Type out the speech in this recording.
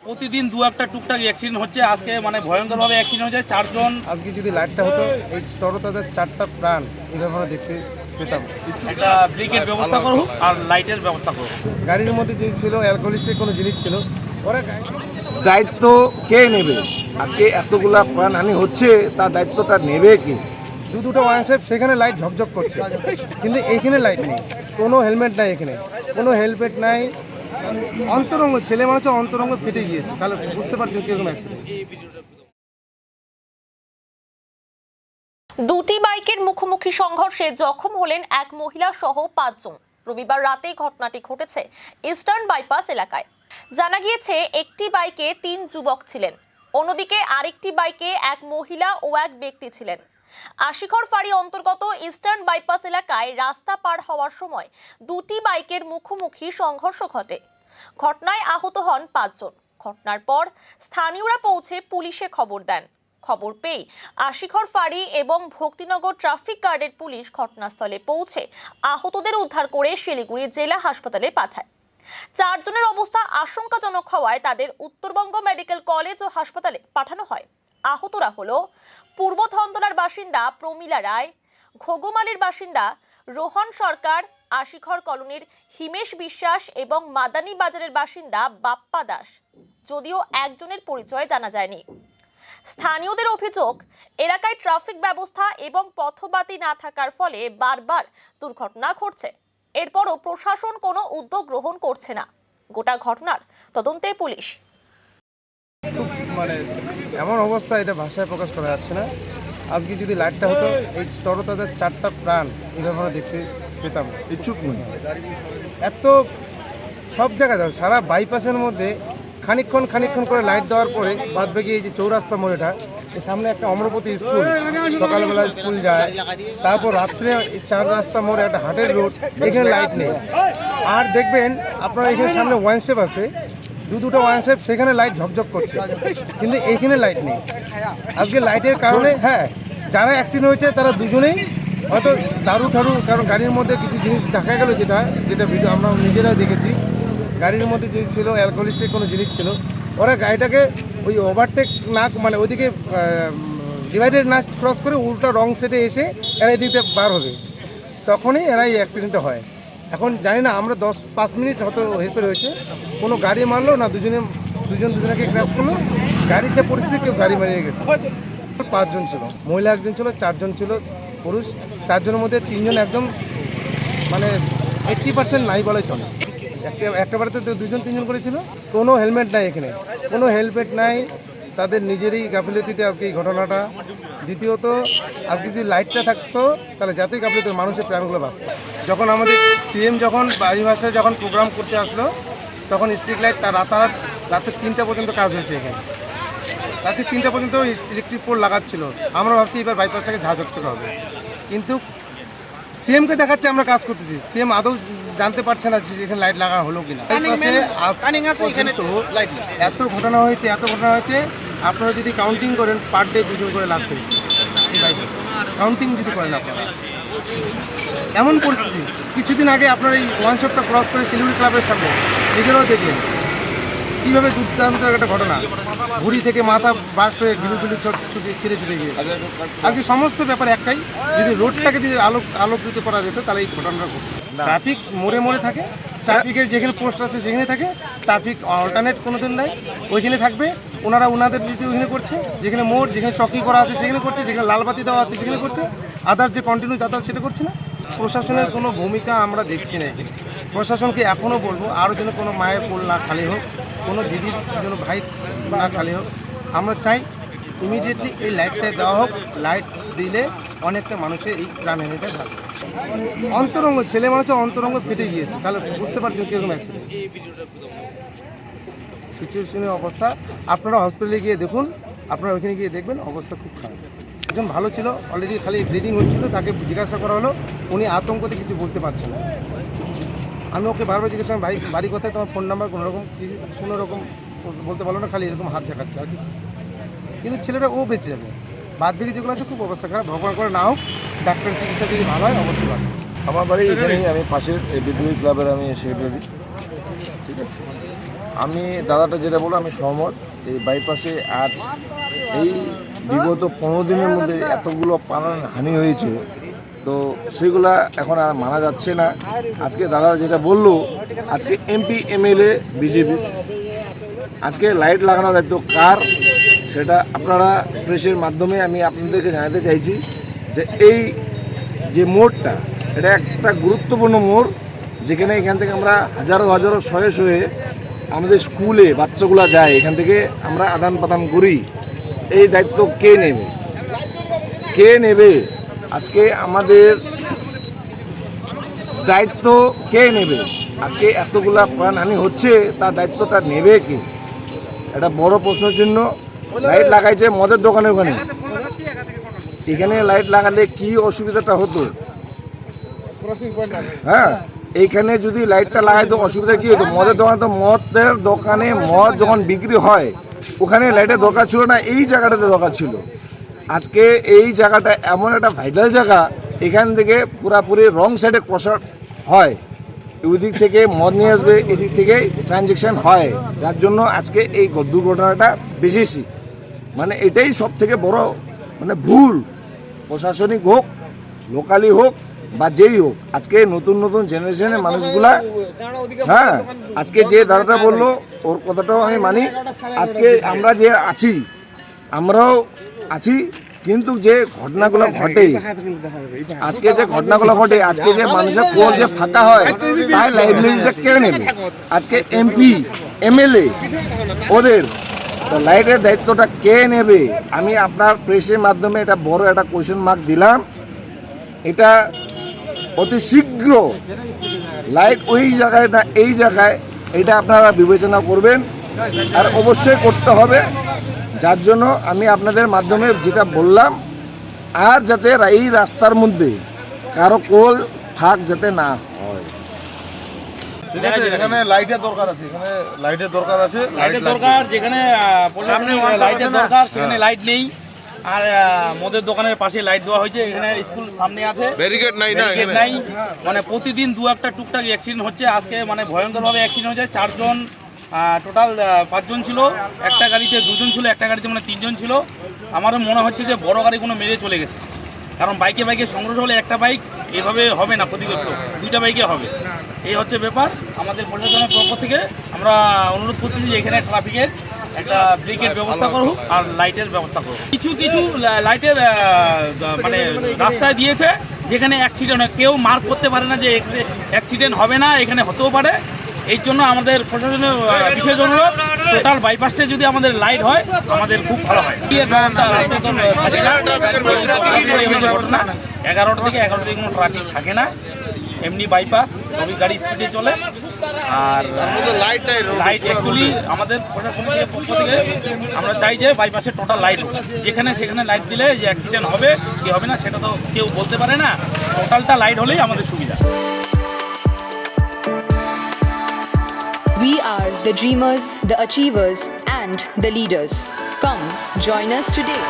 প্রতিদিন দু একটা টুকটাক অ্যাক্সিডেন্ট হচ্ছে। আজকে মানে ভয়ঙ্করভাবে অ্যাক্সিডেন্ট হয়েছে, 4 জন। আজকে যদি লাইটটা হতো এই তরতাজার 4টা প্রাণ এইভাবে দেখতে পেতাম। একটা ব্রেকের ব্যবস্থা করুক আর লাইটের ব্যবস্থা করুক। গাড়ির মধ্যে যে ছিল অ্যালকোহলিস্টের কোনো জিনিস ছিল, ওরা দায়িত্ব কে নেবে? আজকে এতগুলা প্রাণহানি হচ্ছে, তার দায়িত্বটা নেবে কে? দুটো ওয়াইনশপ সেখানে লাইট ঝকঝক করছে, কিন্তু এইখানে লাইট নেই, কোনো হেলমেট নাই, এখানে কোনো হেলমেট নাই। অন্তরঙ্গ ছেলে মানুষের অন্তরঙ্গ ফেটে গিয়েছে, তাহলে বুঝতে পারছেন কিরকম অ্যাক্সিডেন্ট। দুটি বাইকের মুখোমুখি সংঘর্ষে জখম হলেন এক মহিলা সহ 5 জন। রবিবার রাতে ঘটনাটি ঘটেছে ইস্টার্ন বাইপাস এলাকায়। জানা গিয়েছে একটি বাইকে 3 যুবক ছিলেন, অন্যদিকে আরেকটি বাইকে এক মহিলা ও এক ব্যক্তি ছিলেন। আশিঘর ফাঁড়ি অন্তর্গত ইস্টার্ন বাইপাস এলাকায় রাস্তা পার হওয়ার সময় দুটি বাইকের মুখোমুখি সংঘর্ষ ঘটে। ঘটনায় আহত হন 5 জন। ঘটনার পর স্থানীয়রা পৌঁছে পুলিশে খবর দেন। খবর পেয়ে আশিঘর ফাঁড়ি এবং ভক্তিনগর ট্রাফিক গার্ডের পুলিশ ঘটনাস্থলে পৌঁছে আহতদের উদ্ধার করে শিলিগুড়ি জেলা হাসপাতালে পাঠায়। 4 জনের অবস্থা আশঙ্কাজনক হওয়ায় তাদের উত্তরবঙ্গ মেডিকেল কলেজ ও হাসপাতালে পাঠানো হয়। আহতরা হলো পূর্ব ধন্দনার বাসিন্দা প্রমীলা রায়, ঘোগমালির বাসিন্দা রোহন সরকার, আশিঘর কলোনির হিমেশ বিশ্বাস এবং মাদানী বাজারের বাসিন্দা বাপ্পা দাস। যদিও একজনের পরিচয় জানা যায়নি। স্থানীয়দের অভিযোগ, এলাকায় ট্রাফিক ব্যবস্থা এবং পথবাতি না থাকার ফলে বারবার দুর্ঘটনা ঘটছে। এরপরও প্রশাসন কোনো উদ্যোগ গ্রহণ করছে না। গোটা ঘটনার তদন্তে পুলিশ। মানে এমন অবস্থা, এটা ভাষায় প্রকাশ করা যাচ্ছে না। আজকে যদি লাইটটা হতো এই তরতাজার 4টা প্রাণ এইভাবে দেখতে পেতাম। ইচ্ছুক নয় এত সব জায়গায় দাও, সারা বাইপাসের মধ্যে খানিকক্ষণ করে লাইট দেওয়ার পরে বাদ বাকি এই যে চৌরাস্তা মোড়েটা, এর সামনে একটা অমরপতি স্কুল, সকালবেলা স্কুল যায়, তারপর রাত্রে 4 রাস্তা মোড়ে একটা হাটের রোড, এখানে লাইট নেই। আর দেখবেন আপনার এখানে সামনে ওয়াইনশপ আছে, দুটো ওয়াইনশপ সেখানে লাইট ঝকঝক করছে, কিন্তু এইখানে লাইট নেই। আজকে লাইটের কারণে যারা অ্যাক্সিডেন্ট হয়েছে তারা দুজনেই হয়তো দারু ঠারু, কারণ গাড়ির মধ্যে কিছু জিনিস দেখা গেল, যেটা ভিডিও আমরা নিজেরাও দেখেছি। গাড়ির মধ্যে যে ছিল অ্যালকোহলিস্টের কোনো জিনিস ছিল, ওরা গাড়িটাকে ওই ওভারটেক না, মানে ওইদিকে ডিভাইডার না ক্রস করে উল্টা রং সেটে এসে এরা এদিকে বার হবে, তখনই এরা এই অ্যাক্সিডেন্টটা হয়। এখন জানি না, আমরা 5 মিনিট হয়তো হেল্পের হয়েছে, কোনো গাড়ি মারলো না, দুজনকে ক্র্যাশ করলো, গাড়ির যে পরিস্থিতি, কেউ গাড়ি মারিয়ে গেছে। 5 জন ছিল, মহিলা 1 জন ছিল, 4 জন ছিল পুরুষ। 4 জনের মধ্যে 3 জন একদম মানে 80% নাই বলে চলে। একটা বাড়িতে 2 জন 3 জন করেছিল। কোনো হেলমেট নাই, এখানে কোনো হেলমেট নাই, তাদের নিজেরই গাফিলতিতে আজকে এই ঘটনাটা। দ্বিতীয়ত, আজকে যদি লাইটটা থাকতো তাহলে যাতেই গাফিলতি মানুষের প্রাণগুলো বাঁচত। যখন আমাদের সিএম যখন বাড়ি ভাষায় যখন প্রোগ্রাম করতে আসলো, তখন স্ট্রিট লাইট তার রাতে 3টা পর্যন্ত কাজ হয়েছে। এখানে রাতে 3টা পর্যন্ত ইলেকট্রিক পোল লাগাচ্ছিল। আমরা ভাবছি এবার বাইপাসটাকে ঝাঁঝকচক হবে, কিন্তু সিএমকে দেখাচ্ছে আমরা কাজ করতেছি, সিএম আদৌ জানতে পারছে না যে এখানে লাইট লাগানো হলো কিনা। এত ঘটনা হয়েছে, আপনারা যদি কাউন্টিং করেন পার ডে 2 জন করে লাভ হয়েছে। কাউন্টিং যদি করেন আপনারা, এমন পরিস্থিতি। কিছুদিন আগে আপনার এই ওয়ানশপটা ক্রস করে শিলিগুড়ি ক্লাবের সামনে নিজেরাও দেখলেন কীভাবে দুর্দান্ত একটা ঘটনা, ঘুড়ি থেকে মাথা বাস্ট হয়ে ঘিলুগুলি ছিঁড়ে গিয়ে। আজকে সমস্ত ব্যাপার একটাই, যদি রোডটাকে যদি আলোকিত করা যেত তাহলে এই ঘটনাটা ঘটত। ট্রাফিক মোড়ে থাকে, ট্রাফিকের যেখানে পোস্ট আছে সেখানে থাকে, ট্রাফিক অল্টারনেট কোনো দিন নাই, ওইখানে থাকবে। ওনারা ওনাদের ডিউটি ওইখানে করছে, যেখানে মোড়, যেখানে চকি করা আছে সেখানে করছে, যেখানে লালবাতি দেওয়া আছে সেখানে করছে, আদার যে কন্টিনিউ যাতায়াত সেটা করছে না। প্রশাসনের কোনো ভূমিকা আমরা দেখছি না এখানে। প্রশাসনকে এখনও বলবো, আরও যেন কোনো মায়ের কোল না খালি হোক, কোনো দিদির যেন ভাই না খালি হোক। আমরা চাই ইমিডিয়েটলি এই লাইটটা দেওয়া হোক। লাইট দিলে অনেকটা মানুষের এই প্রাণহানিটা থাকবে। অন্তরঙ্গ ছেলে মানুষের অন্তরঙ্গ ফেটে গিয়েছে, তাহলে বুঝতে পারছেন কীরকম অ্যাক্সিডেন্ট। সিচুয়েশনের অবস্থা আপনারা হসপিটালে গিয়ে দেখুন, আপনারা ওইখানে গিয়ে দেখবেন অবস্থা খুব খারাপ। একজন ভালো ছিল, অলরেডি খালি ব্লিডিং হচ্ছিল, তাকে জিজ্ঞাসা করা হলো, উনি আতঙ্কতে কিছু বলতে পারছেন না। আমি ওকে বারবার জিজ্ঞাসা করি, ভাই বাড়ি কোথায়, তোমার ফোন নাম্বার, কোনো রকম বলতে পারলো না, খালি এরকম হাত দেখাচ্ছে আর কিছু। কিন্তু ছেলেটা ও বেঁচে যাবে। বাদ বাকি যেগুলো আছে খুব অবস্থা খারাপ, ভগবান করে না হোক, ডাক্তার চিকিৎসা যদি ভালো হয় অবশ্যই ভালো। আমার বাড়ি এখানেই, আমি পাশের বিদ্রোহী ক্লাবের আমি সেক্রেটারি। ঠিক আছে। আমি দাদাটা যেটা বলো আমি সহমত। এই বাইপাসে আর এই বিগত 15 দিনের মধ্যে এতগুলো প্রাণ হানি হয়েছে, তো সেগুলা এখন আর মানা যাচ্ছে না। আজকে দাদা যেটা বললো, আজকে এমপি এমএলএ বিজেপি, আজকে লাইট লাগানোর দায়িত্ব কার সেটা আপনারা প্রেসের মাধ্যমে আমি আপনাদেরকে জানাতে চাইছি যে এই যে মোড়টা, এটা একটা গুরুত্বপূর্ণ মোড়, যেখানে এখান থেকে আমরা হাজারো হাজারো শয়ে শয়ে আমাদের স্কুলে বাচ্চাগুলো যায়, এখান থেকে আমরা আদান প্রদান করি। এই দায়িত্ব কে নেবে? কে নেবে? আজকে আমাদের দায়িত্ব কে নেবে? আজকে এতগুলা প্রাণহানি হচ্ছে, তার দায়িত্বটা নেবে কে? এটা বড় প্রশ্ন চিহ্ন। লাইট লাগাইছে মদের দোকানে, ওখানে এখানে লাইট লাগালে কি অসুবিধাটা হতো? হ্যাঁ, এইখানে যদি লাইটটা লাগাইতো অসুবিধা কি হতো? মদের দোকানে তো মদের দোকানে মদ যখন বিক্রি হয়, ওখানে লাইটের দরকার ছিল না, এই জায়গাটাতে দরকার ছিল। আজকে এই জায়গাটা এমন একটা ভাইটাল জায়গা, এখান থেকে পুরাপুরি রং সাইডে ক্রসার হয়, ওইদিক থেকে মদ নিয়ে আসবে, এদিক থেকে ট্রানজ্যাকশন হয়, যার জন্য আজকে এই দুর্ঘটনাটা বেশি। মানে এটাই সব থেকে বড় মানে ভুল, প্রশাসনিক হোক, লোকালি হোক বা যেই হোক। আজকে নতুন নতুন জেনারেশনের মানুষগুলা, হ্যাঁ, আজকে যে দাদাটা বললো ওর কথাটাও আমি মানি। আজকে আমরা যে আছি, আমরাও আছি, কিন্তু যে ঘটনাগুলো ঘটে, আজকে যে ঘটনাগুলো ঘটে, আজকে যে মানুষের কোল যে ফাঁকা হয়, তাই লাইবিলিটিটা কে নেবে? আজকে এমপি এমএলএ ওদের তো লাইটের দায়িত্বটা কে নেবে? আমি আপনার প্রেসের মাধ্যমে এটা বড় একটা কোয়েশ্চেন মার্ক দিলাম। এটা অতি শীঘ্র লাইট ওই জায়গায় না এই জায়গায়, এটা আপনারা বিবেচনা করবেন, আর অবশ্যই করতে হবে। যার জন্য আমি আপনাদের মাধ্যমে যেটা বললাম, আর যাতে এই রাস্তার মধ্যে কারো কোল ফাঁক যাতে না হয়। ঠিক আছে, এখানে লাইটের দরকার আছে, এখানে লাইটের দরকার আছে, লাইটের দরকার, যেখানে লাইটের দরকার সেখানে লাইট নেই। আর মদের দোকানের পাশে লাইট দেওয়া হয়েছে, এখানে স্কুল সামনে আছে, ব্যারিকেড নাই না, ব্যারিকেড নাই। মানে প্রতিদিন দু একটা টুকটাক অ্যাক্সিডেন্ট হচ্ছে। আজকে মানে ভয়ঙ্করভাবে অ্যাক্সিডেন্ট হয়েছে। 4 জন, টোটাল 5 জন ছিল, একটা গাড়িতে 2 জন ছিল, একটা গাড়িতে মানে 3 জন ছিল। আমারও মনে হচ্ছে যে বড় গাড়ি কোনো মেরে চলে গেছে, কারণ বাইকে বাইকে সংঘর্ষ হলে একটা বাইক এভাবে হবে না, ক্ষতিগ্রস্ত 2টা বাইকে হবে। এই হচ্ছে ব্যাপার। আমাদের প্রশাসনের পক্ষ থেকে আমরা অনুরোধ করছি যে এখানে ট্রাফিকের একটা ব্রেকের ব্যবস্থা করুক আর লাইটের ব্যবস্থা করুক। কিছু কিছু লাইটের মানে রাস্তায় দিয়েছে যেখানে অ্যাক্সিডেন্ট হয়, কেউ মার্ক করতে পারে না যে অ্যাক্সিডেন্ট হবে না, এখানে হতেও পারে। এই জন্য আমাদের প্রশাসনের বিশেষ অনুরোধ, টোটাল বাইপাসটা যদি আমাদের লাইট হয় আমাদের খুব ভালো হয়। 11টা থেকে 11টা কোনো ট্রাফিক থাকে না, এমনি বাইপাস সবই গাড়ি স্পিডে চলে। আর লাইট অ্যাকচুয়ালি আমাদের প্রশাসনের পক্ষ থেকে আমরা চাই যে বাইপাসে টোটাল লাইট হোক, যেখানে সেখানে লাইট দিলে যে অ্যাক্সিডেন্ট হবে কি হবে না সেটা তো কেউ বলতে পারে না, টোটালটা লাইট হলেই আমাদের সুবিধা। We are the dreamers, the achievers, and the leaders. Come, join us today.